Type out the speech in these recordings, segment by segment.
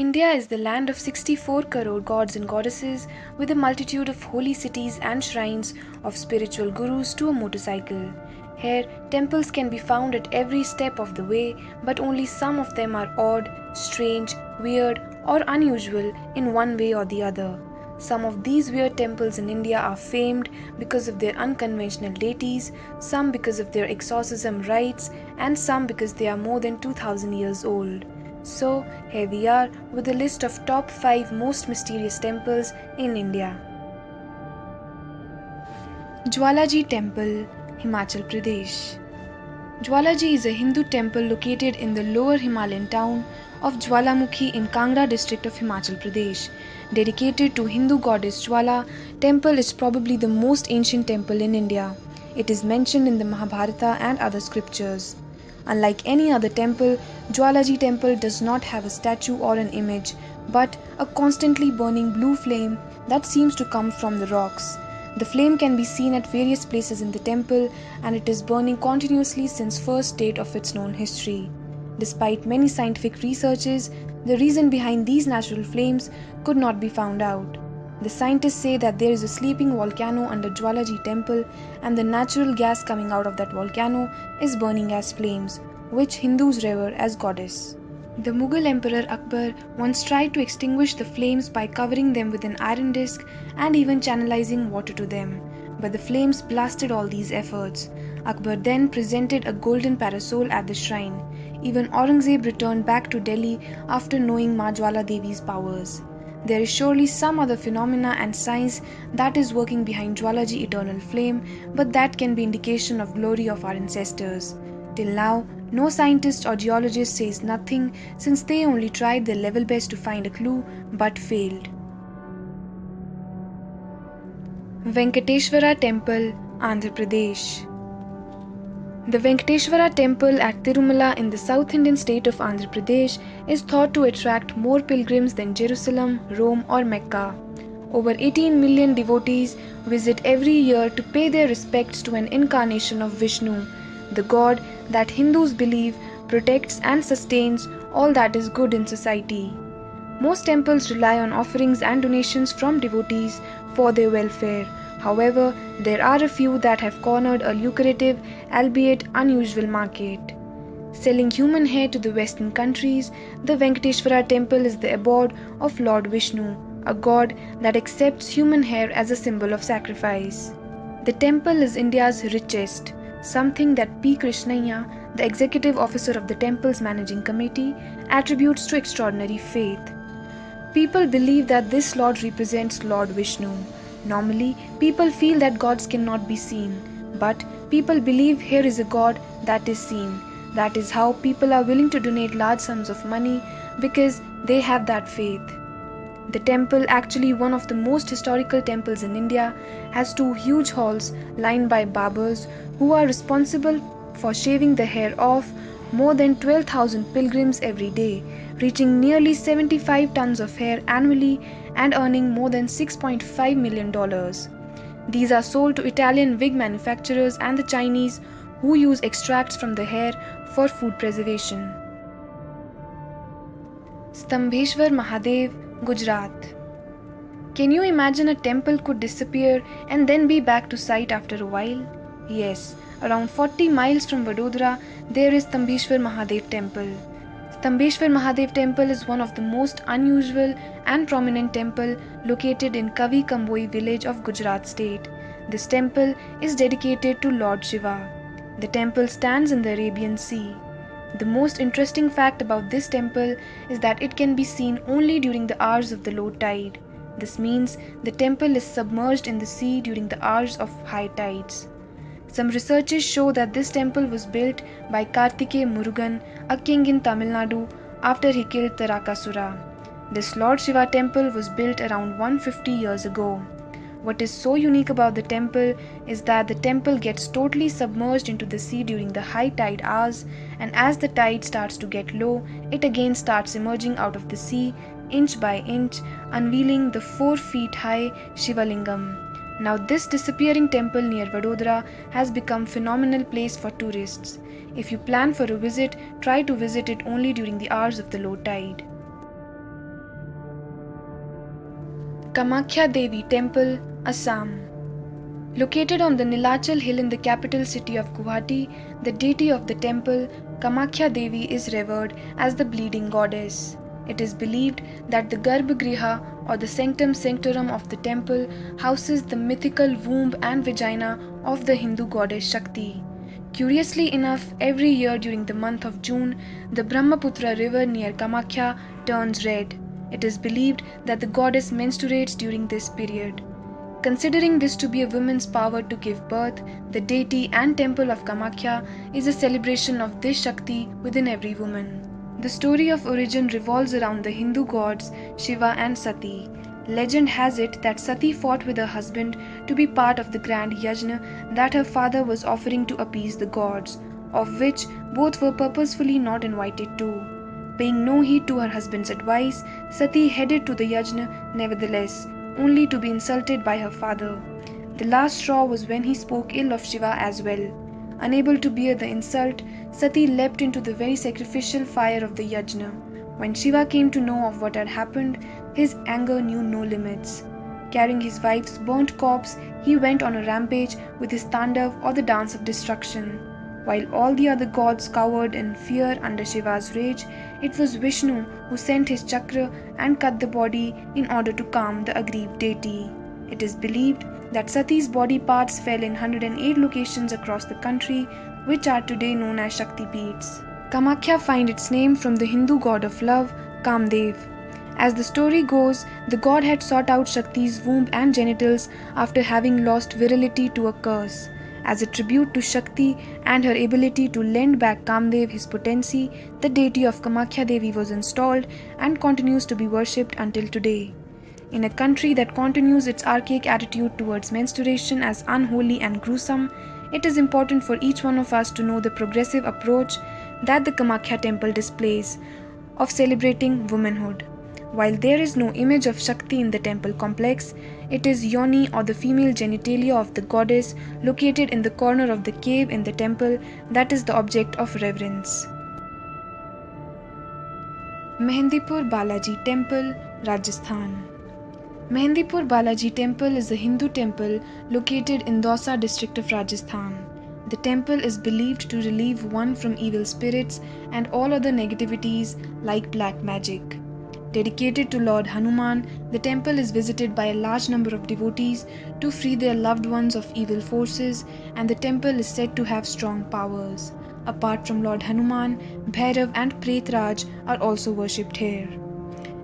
India is the land of 64 crore gods and goddesses, with a multitude of holy cities and shrines of spiritual gurus to a motorcycle. Here, temples can be found at every step of the way, but only some of them are odd, strange, weird, or unusual in one way or the other. Some of these weird temples in India are famed because of their unconventional deities, some because of their exorcism rites, and some because they are more than 2000 years old. So, here we are with a list of top 5 most mysterious temples in India. Jwalaji Temple, Himachal Pradesh. Jwalaji is a Hindu temple located in the lower Himalayan town of Jwalamukhi in Kangra district of Himachal Pradesh. Dedicated to Hindu goddess Jwala, temple is probably the most ancient temple in India. It is mentioned in the Mahabharata and other scriptures. Unlike any other temple, Jwalaji temple does not have a statue or an image, but a constantly burning blue flame that seems to come from the rocks. The flame can be seen at various places in the temple, and it is burning continuously since first date of its known history. Despite many scientific researches, the reason behind these natural flames could not be found out. The scientists say that there is a sleeping volcano under Jwalaji temple, and the natural gas coming out of that volcano is burning as flames, which Hindus revere as goddess. The Mughal Emperor Akbar once tried to extinguish the flames by covering them with an iron disc and even channelizing water to them, but the flames blasted all these efforts. Akbar then presented a golden parasol at the shrine. Even Aurangzeb returned back to Delhi after knowing Ma Jwala Devi's powers. There is surely some other phenomena and science that is working behind Jwalaji eternal flame, but that can be indication of glory of our ancestors. Till now, no scientist or geologist says nothing, since they only tried their level best to find a clue but failed. Venkateshwara Temple, Andhra Pradesh. The Venkateshwara Temple at Tirumala in the South Indian state of Andhra Pradesh is thought to attract more pilgrims than Jerusalem, Rome, or Mecca. Over 18 million devotees visit every year to pay their respects to an incarnation of Vishnu, the god that Hindus believe protects and sustains all that is good in society. Most temples rely on offerings and donations from devotees for their welfare. However, there are a few that have cornered a lucrative, albeit unusual market. Selling human hair to the Western countries, the Venkateshwara temple is the abode of Lord Vishnu, a god that accepts human hair as a symbol of sacrifice. The temple is India's richest, something that P. Krishnaiah, the executive officer of the temple's managing committee, attributes to extraordinary faith. People believe that this lord represents Lord Vishnu. Normally, people feel that gods cannot be seen, but people believe here is a god that is seen. That is how people are willing to donate large sums of money, because they have that faith. The temple, actually one of the most historical temples in India, has 2 huge halls lined by barbers who are responsible for shaving the hair off more than 12,000 pilgrims every day, reaching nearly 75 tons of hair annually and earning more than $6.5 million. These are sold to Italian wig manufacturers and the Chinese, who use extracts from the hair for food preservation. Stambheshwar Mahadev, Gujarat. Can you imagine a temple could disappear and then be back to sight after a while? Yes, around 40 miles from Vadodara, there is Stambheshwar Mahadev temple. Stambheshwar Mahadev temple is one of the most unusual and prominent temple located in Kavi Kamboi village of Gujarat state. This temple is dedicated to Lord Shiva. The temple stands in the Arabian Sea. The most interesting fact about this temple is that it can be seen only during the hours of the low tide. This means the temple is submerged in the sea during the hours of high tides. Some researches show that this temple was built by Kartikeya Murugan, a king in Tamil Nadu, after he killed Tarakasura. This Lord Shiva temple was built around 150 years ago. What is so unique about the temple is that the temple gets totally submerged into the sea during the high tide hours, and as the tide starts to get low, it again starts emerging out of the sea inch by inch, unveiling the 4 feet high Shivalingam. Now this disappearing temple near Vadodara has become a phenomenal place for tourists. If you plan for a visit, try to visit it only during the hours of the low tide. Kamakhya Devi Temple, Assam. Located on the Nilachal hill in the capital city of Guwahati, the deity of the temple, Kamakhya Devi, is revered as the bleeding goddess. It is believed that the Garbhagriha, or the sanctum sanctorum of the temple, houses the mythical womb and vagina of the Hindu goddess Shakti. Curiously enough, every year during the month of June, the Brahmaputra river near Kamakhya turns red. It is believed that the goddess menstruates during this period. Considering this to be a woman's power to give birth, the deity and temple of Kamakhya is a celebration of this Shakti within every woman. The story of origin revolves around the Hindu gods Shiva and Sati. Legend has it that Sati fought with her husband to be part of the grand yajna that her father was offering to appease the gods, of which both were purposefully not invited to. Paying no heed to her husband's advice, Sati headed to the yajna nevertheless, only to be insulted by her father. The last straw was when he spoke ill of Shiva as well. Unable to bear the insult, Sati leapt into the very sacrificial fire of the yajna. When Shiva came to know of what had happened, his anger knew no limits. Carrying his wife's burnt corpse, he went on a rampage with his tandav, or the dance of destruction. While all the other gods cowered in fear under Shiva's rage, it was Vishnu who sent his chakra and cut the body in order to calm the aggrieved deity. It is believed that Sati's body parts fell in 108 locations across the country, which are today known as Shakti Peeths. Kamakhya finds its name from the Hindu god of love, Kamdev. As the story goes, the god had sought out Shakti's womb and genitals after having lost virility to a curse. As a tribute to Shakti and her ability to lend back Kamdev his potency, the deity of Kamakhya Devi was installed and continues to be worshipped until today. In a country that continues its archaic attitude towards menstruation as unholy and gruesome, it is important for each one of us to know the progressive approach that the Kamakhya temple displays of celebrating womanhood. While there is no image of Shakti in the temple complex, it is Yoni, or the female genitalia of the goddess, located in the corner of the cave in the temple, that is the object of reverence. Mehendipur Balaji Temple, Rajasthan. Mehendipur Balaji Temple is a Hindu temple located in Dausa district of Rajasthan. The temple is believed to relieve one from evil spirits and all other negativities like black magic. Dedicated to Lord Hanuman, the temple is visited by a large number of devotees to free their loved ones of evil forces, and the temple is said to have strong powers. Apart from Lord Hanuman, Bhairav and Pretraj are also worshipped here.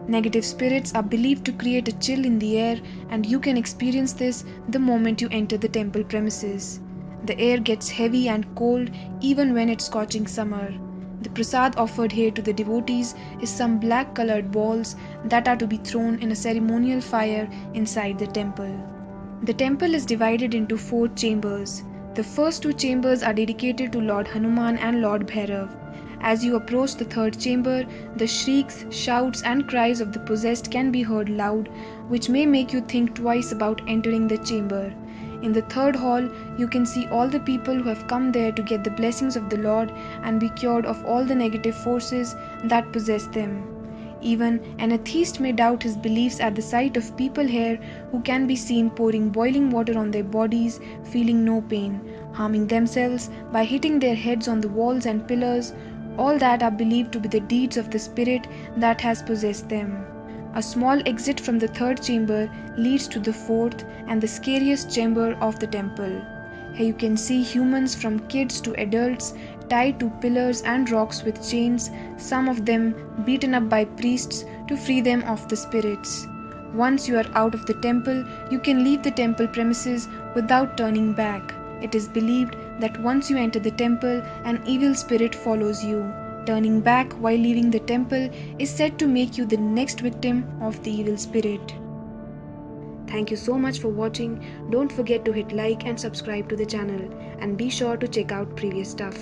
Negative spirits are believed to create a chill in the air, and you can experience this the moment you enter the temple premises. The air gets heavy and cold even when it's scorching summer. The prasad offered here to the devotees is some black colored balls that are to be thrown in a ceremonial fire inside the temple. The temple is divided into 4 chambers. The first 2 chambers are dedicated to Lord Hanuman and Lord Bhairav. As you approach the 3rd chamber, the shrieks, shouts and cries of the possessed can be heard loud, which may make you think twice about entering the chamber. In the 3rd hall, you can see all the people who have come there to get the blessings of the Lord and be cured of all the negative forces that possess them. Even an atheist may doubt his beliefs at the sight of people here who can be seen pouring boiling water on their bodies, feeling no pain, harming themselves by hitting their heads on the walls and pillars. All that are believed to be the deeds of the spirit that has possessed them. A small exit from the 3rd chamber leads to the 4th and the scariest chamber of the temple. Here you can see humans from kids to adults tied to pillars and rocks with chains, some of them beaten up by priests to free them of the spirits. Once you are out of the temple, you can leave the temple premises without turning back. It is believed that once you enter the temple, an evil spirit follows you. Turning back while leaving the temple is said to make you the next victim of the evil spirit. Thank you so much for watching. Don't forget to hit like and subscribe to the channel, and be sure to check out previous stuff.